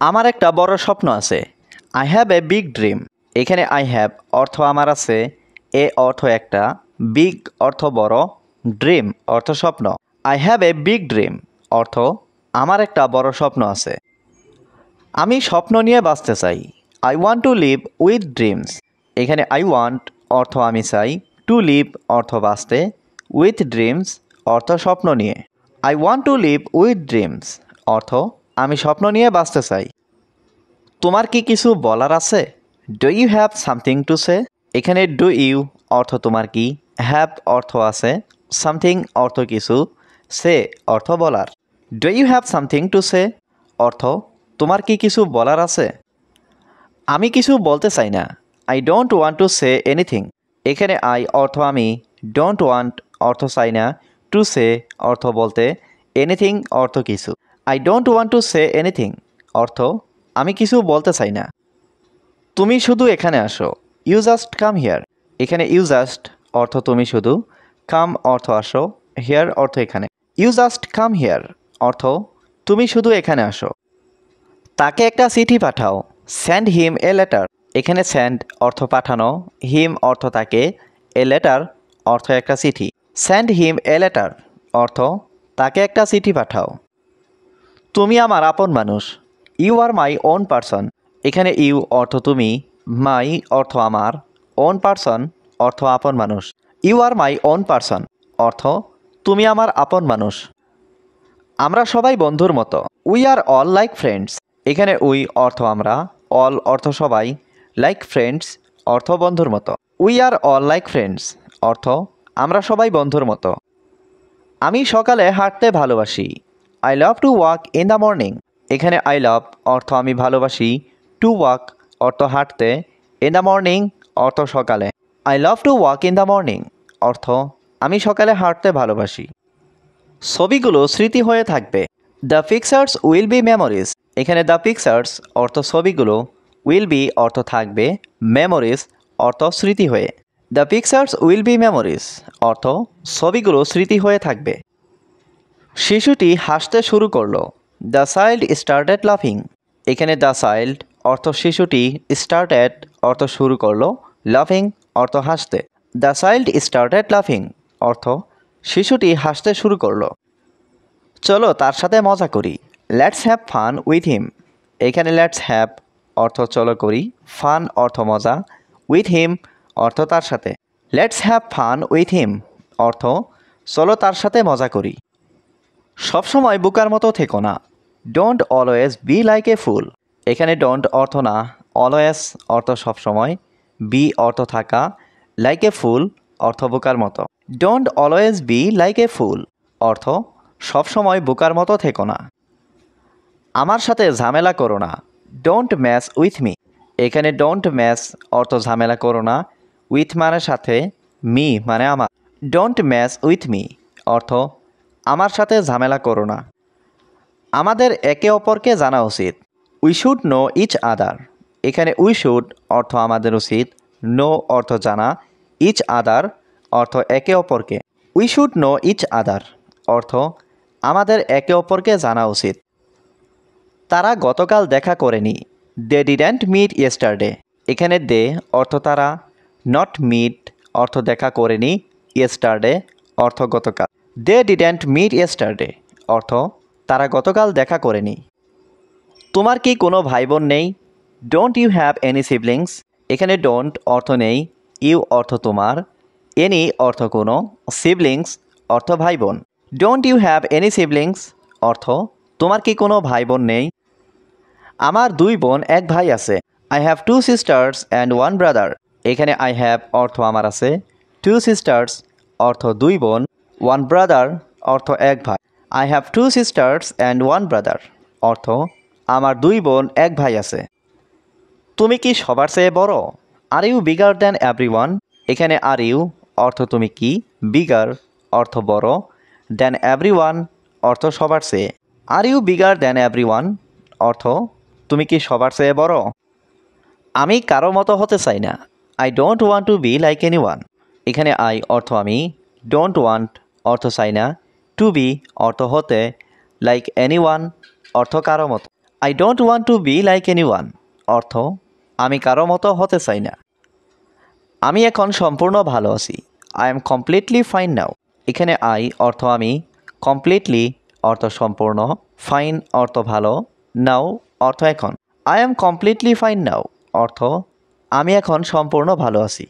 আমার একটা বড় স্বপ্ন আছে। I have a big dream. এখানে আই হ্যাভ অর্থ আমার আছে, এ অর্থ একটা, বিগ অর্থ বড়, ড্রিম অর্থ স্বপ্ন। I have a big dream অর্থ আমার একটা বড় স্বপ্ন আছে। আমি স্বপ্ন নিয়ে বাঁচতে চাই। I want to live with dreams. এখানে আই ওয়ান্ট অর্থ আমি চাই, টু লিভ অর্থ বাঁচতে, উইথ ড্রিমস অর্থ স্বপ্ন নিয়ে। I want to live with dreams অর্থ আমি স্বপ্ন নিয়ে বাঁচতে চাই। তোমার কি কিছু বলার আছে? Do you have something to say? এখানে ডু ইউ অর্থ তোমার কি, হ্যাভ অর্থ আছে, সামথিং অর্থ কিছু, সে অর্থ বলার। Do you have something to say অর্থ তোমার কি কিছু বলার আছে? আমি কিছু বলতে চাই না। I don't want to say anything. এখানে আই অর্থ আমি, ডোন্ট ওয়ান্ট অর্থ চাই না, টু সে অর্থ বলতে, এনিথিং অর্থ কিছু। I don't want to say anything অর্থ আমি কিছু বলতে চাই না। তুমি শুধু এখানে আসো। You just come here. এখানে ইউ জাস্ট অর্থ তুমি শুধু, কাম অর্থ আসো, হিয়ার অর্থ এখানে। ইউ জাস্ট কাম হিয়ার অর্থ তুমি শুধু এখানে আসো। তাকে একটা চিঠি পাঠাও। Send him a letter. এখানে সেন্ড অর্থ পাঠানো, হিম অর্থ তাকে, এ লেটার অর্থ একটা চিঠি। সেন্ড হিম এ লেটার অর্থ তাকে একটা চিঠি পাঠাও। তুমি আমার আপন মানুষ। You are my own person. এখানে ইউ অর্থ তুমি, মাই অর্থ আমার, ওন পারসন অর্থ আপন মানুষ। You are my own person অর্থ তুমি আমার আপন মানুষ। আমরা সবাই বন্ধুর মতো। We are all like friends. এখানে উই অর্থ আমরা, অল অর্থ সবাই, লাইক ফ্রেন্ডস অর্থ বন্ধুর মতো। We are all like friends অর্থ আমরা সবাই বন্ধুর মতো। আমি সকালে হাঁটতে ভালোবাসি। I love to walk in the morning. এখানে আই লাভ অর্থ আমি ভালোবাসি, টু ওয়াক অর্থ হাঁটতে, ইন দ্য মর্নিং অর্থ সকালে। I love to walk in the morning অর্থ আমি সকালে হাঁটতে ভালোবাসি। ছবিগুলো স্মৃতি হয়ে থাকবে। The pictures will be memories. এখানে দ্য পিকচার্স অর্থ ছবিগুলো, উইল বি অর্থ থাকবে, মেমোরিজ অর্থ স্মৃতি হয়ে। The pictures will be memories অর্থ ছবিগুলো স্মৃতি হয়ে থাকবে। শিশুটি হাসতে শুরু করলো। দ্য চাইল্ড স্টার্টেড লাফিং। এখানে দ্য চাইল্ড অর্থ শিশুটি, স্টার্টেড অর্থ শুরু করলো, লাফিং অর্থ হাসতে। দ্য চাইল্ড স্টার্টেড লাফিং অর্থ শিশুটি হাসতে শুরু করলো। চলো তার সাথে মজা করি। Let's have fun with him. এখানে লেটস হ্যাভ অর্থ চলো করি, ফান অর্থ মজা, উইথ হিম অর্থ তার সাথে। Let's have fun with him অর্থ চলো তার সাথে মজা করি। সবসময় বোকার মতো থেকো না। Don't always be like a fool. এখানে ডোন্ট অর্থ না, অলওয়েজ অর্থ সবসময়, বি অর্থ থাকা, লাইক এ ফুল অর্থ বোকার মতো। Don't always be like a fool অর্থ সবসময় বোকার মতো থেকো না। আমার সাথে ঝামেলা করো না। Don't match with me. এখানে ডোন্ট ম্যাচ অর্থ ঝামেলা করো না, উইথ মানে সাথে, মি মানে আমার। ডোন্ট ম্যাচ উইথ মি অর্থ আমার সাথে ঝামেলা করো না। আমাদের একে অপরকে জানা উচিত। We should know each other. এখানে উই শুড অর্থ আমাদের উচিত, নো অর্থ জানা, ইচ আদার অর্থ একে অপরকে। We should know each other অর্থ আমাদের একে অপরকে জানা উচিত। তারা গতকাল দেখা করেনি। They didn't meet yesterday. এখানে দে অর্থ তারা, নট মিট অর্থ দেখা করেনি, ইয়েস্টারডে অর্থ গতকাল। দে ডিডেন্ট মিট ইয়েস্টারডে অর্থ তারা গতকাল দেখা করেনি। তোমার কি কোনো ভাই বোন নেই? Don't you have any siblings. এখানে ডোন্ট অর্থ নেই, ইউ অর্থ তোমার, এনি অর্থ কোনো, সিবলিংস অর্থ ভাই বোন। Don't you have any siblings অর্থ তোমার কি কোনো ভাই বোন নেই? আমার দুই বোন এক ভাই আছে। I have to sisters and one brother. এখানে আই হ্যাভ অর্থ আমার আছে, টু সিস্টার্স অর্থ দুই বোন, ওয়ান ব্রাদার অর্থ এক ভাই। I have to sisters and one brother অর্থ আমার দুই বোন এক ভাই আছে। তুমি কি সবার চেয়ে বড়? Are you bigger than everyone. এখানে আর ইউ অর্থ তুমি কি, বিগার অর্থ বড়, দ্যান এভরিওয়ান অর্থ সবার চেয়ে। Are you bigger than everyone অর্থ তুমি কি সবার চেয়ে বড়? আমি কারো মতো হতে চাই না। I don't want to be like anyone. এখানে আই অর্থ আমি, ডোন্ট ওয়ান্ট অর্থ চাই না, টু বি অর্থ হতে, লাইক এনিওয়ান অর্থ কারো মতো। I don't want to be like anyone অর্থ আমি কারো মতো হতে চাই না। আমি এখন সম্পূর্ণ ভালো আছি। আই এম কমপ্লিটলি ফাইন নাও। এখানে আই অর্থ আমি, কমপ্লিটলি অর্থ সম্পূর্ণ, ফাইন অর্থ ভালো, নাও অর্থ এখন। আই এম কমপ্লিটলি ফাইন নাও অর্থ আমি এখন সম্পূর্ণ ভালো আছি।